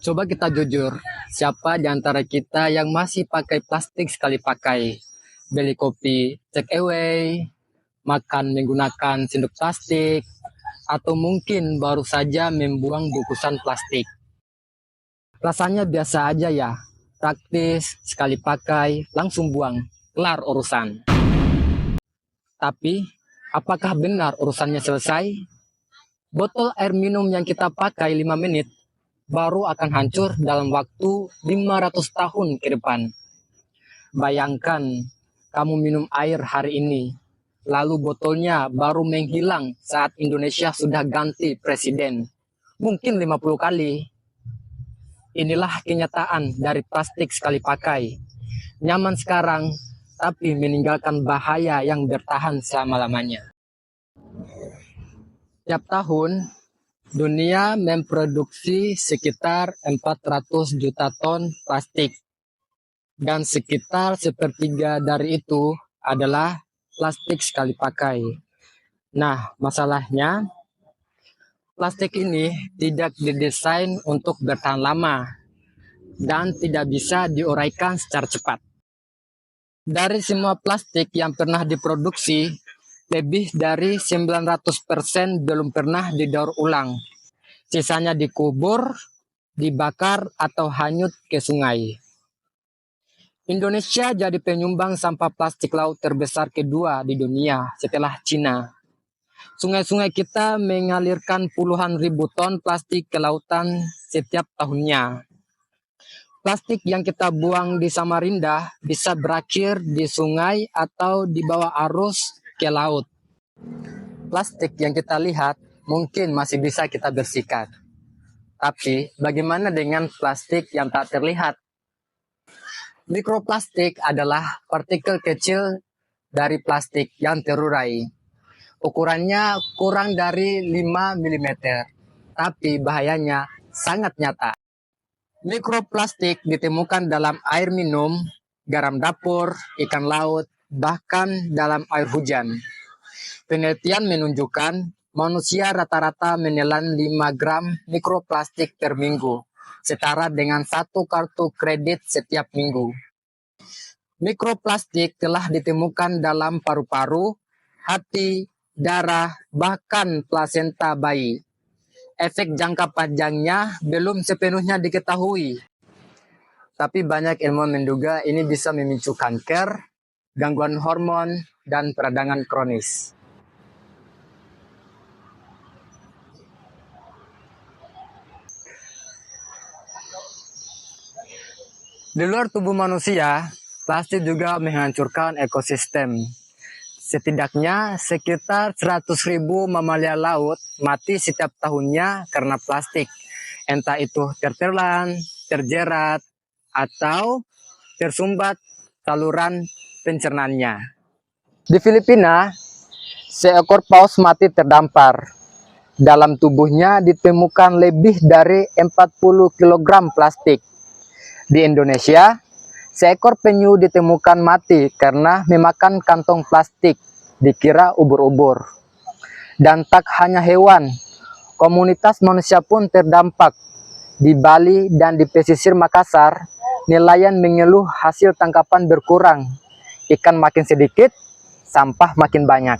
Coba kita jujur, siapa di antara kita yang masih pakai plastik sekali pakai? Beli kopi take away, makan menggunakan sendok plastik, atau mungkin baru saja membuang bungkusan plastik. Rasanya biasa aja ya, praktis, sekali pakai, langsung buang, kelar urusan. Tapi, apakah benar urusannya selesai? Botol air minum yang kita pakai 5 menit baru akan hancur dalam waktu 500 tahun ke depan. Bayangkan kamu minum air hari ini, lalu botolnya baru menghilang saat Indonesia sudah ganti presiden. Mungkin 50 kali. Inilah kenyataan dari plastik sekali pakai. Nyaman sekarang, tapi meninggalkan bahaya yang bertahan selama-lamanya. Tiap tahun, dunia memproduksi sekitar 400 juta ton plastik. Dan sekitar sepertiga dari itu adalah plastik sekali pakai. Nah, masalahnya, plastik ini tidak didesain untuk bertahan lama dan tidak bisa diuraikan secara cepat. Dari semua plastik yang pernah diproduksi, lebih dari 900% belum pernah didaur ulang. Sisanya dikubur, dibakar, atau hanyut ke sungai. Indonesia jadi penyumbang sampah plastik laut terbesar kedua di dunia setelah Cina. Sungai-sungai kita mengalirkan puluhan ribu ton plastik ke lautan setiap tahunnya. Plastik yang kita buang di Samarinda bisa berakhir di sungai atau dibawa arus ke laut. Plastik yang kita lihat mungkin masih bisa kita bersihkan. Tapi bagaimana dengan plastik yang tak terlihat? Mikroplastik adalah partikel kecil dari plastik yang terurai. Ukurannya kurang dari 5 mm, tapi bahayanya sangat nyata. Mikroplastik ditemukan dalam air minum, garam dapur, ikan laut, bahkan dalam air hujan. Penelitian menunjukkan manusia rata-rata menelan 5 gram mikroplastik per minggu, setara dengan 1 kartu kredit setiap minggu. Mikroplastik telah ditemukan dalam paru-paru, hati, darah, bahkan plasenta bayi. Efek jangka panjangnya belum sepenuhnya diketahui. Tapi banyak ilmuwan menduga ini bisa memicu kanker, gangguan hormon, dan peradangan kronis. Di luar tubuh manusia, plastik juga menghancurkan ekosistem. Setidaknya sekitar 100.000 mamalia laut mati setiap tahunnya karena plastik. Entah itu tertelan, terjerat, atau tersumbat saluran pencernaannya. Di Filipina, seekor paus mati terdampar. Dalam tubuhnya ditemukan lebih dari 40 kg plastik. Di Indonesia, seekor penyu ditemukan mati karena memakan kantong plastik, dikira ubur-ubur. Dan tak hanya hewan, komunitas manusia pun terdampak. Di Bali dan di pesisir Makassar, nelayan mengeluh hasil tangkapan berkurang. Ikan makin sedikit, sampah makin banyak.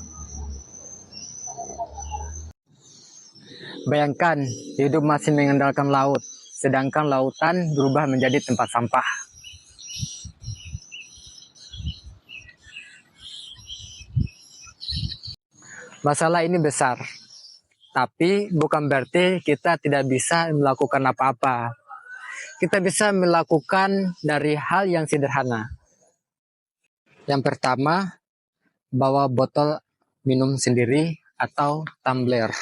Bayangkan, hidup masih mengandalkan laut, sedangkan lautan berubah menjadi tempat sampah. Masalah ini besar, tapi bukan berarti kita tidak bisa melakukan apa-apa. Kita bisa melakukan dari hal yang sederhana. Yang pertama, bawa botol minum sendiri atau tumbler.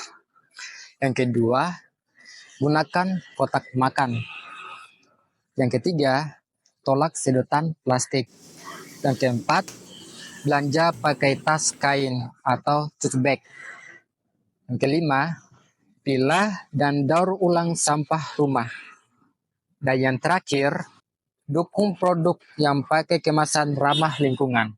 Yang kedua, gunakan kotak makan. Yang ketiga, tolak sedotan plastik. Yang keempat, belanja pakai tas kain atau tote bag. Yang kelima, pilah dan daur ulang sampah rumah. Dan yang terakhir, dukung produk yang pakai kemasan ramah lingkungan.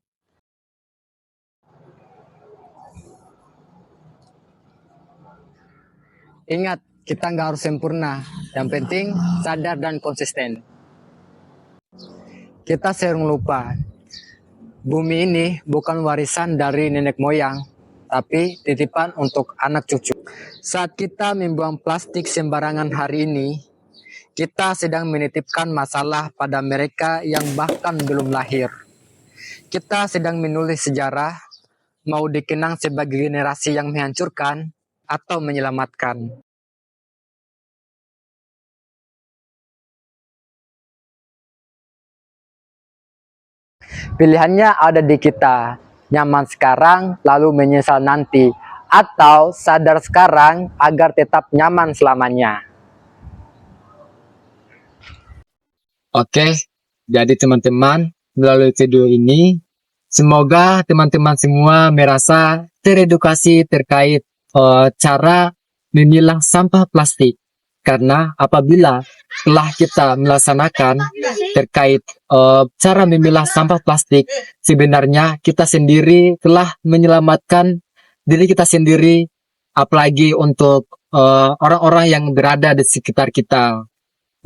Ingat, Kita nggak harus sempurna. Yang penting sadar dan konsisten. Kita sering lupa, bumi ini bukan warisan dari nenek moyang, tapi titipan untuk anak cucu. Saat kita membuang plastik sembarangan hari ini, kita sedang menitipkan masalah pada mereka yang bahkan belum lahir. Kita sedang menulis sejarah, mau dikenang sebagai generasi yang menghancurkan atau menyelamatkan. Pilihannya ada di kita, nyaman sekarang lalu menyesal nanti, atau sadar sekarang agar tetap nyaman selamanya. Oke, jadi teman-teman, melalui video ini, semoga teman-teman semua merasa teredukasi terkait cara memilah sampah plastik. Karena apabila telah kita melaksanakan terkait cara memilah sampah plastik, sebenarnya kita sendiri telah menyelamatkan diri kita sendiri, apalagi untuk orang-orang yang berada di sekitar kita.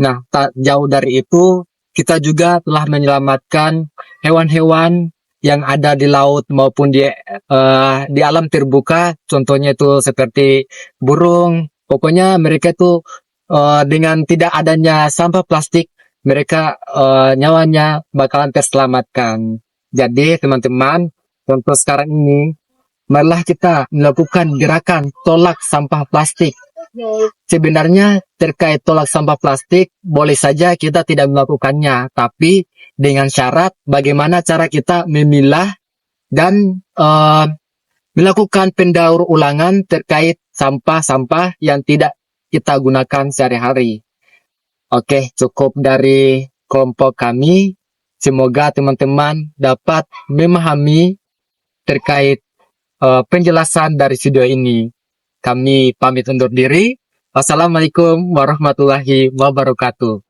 Nah, tak jauh dari itu, kita juga telah menyelamatkan hewan-hewan yang ada di laut maupun di alam terbuka. Contohnya itu seperti burung. Pokoknya mereka itu dengan tidak adanya sampah plastik, mereka nyawanya bakalan terselamatkan. Jadi teman-teman, contoh sekarang ini, marilah kita melakukan gerakan tolak sampah plastik. Sebenarnya terkait tolak sampah plastik, boleh saja kita tidak melakukannya, tapi dengan syarat bagaimana cara kita memilah dan melakukan pendaur ulangan terkait sampah-sampah yang tidak kita gunakan sehari-hari. Oke, cukup dari kelompok kami. Semoga teman-teman dapat memahami terkait penjelasan dari video ini. Kami pamit undur diri. Wassalamualaikum warahmatullahi wabarakatuh.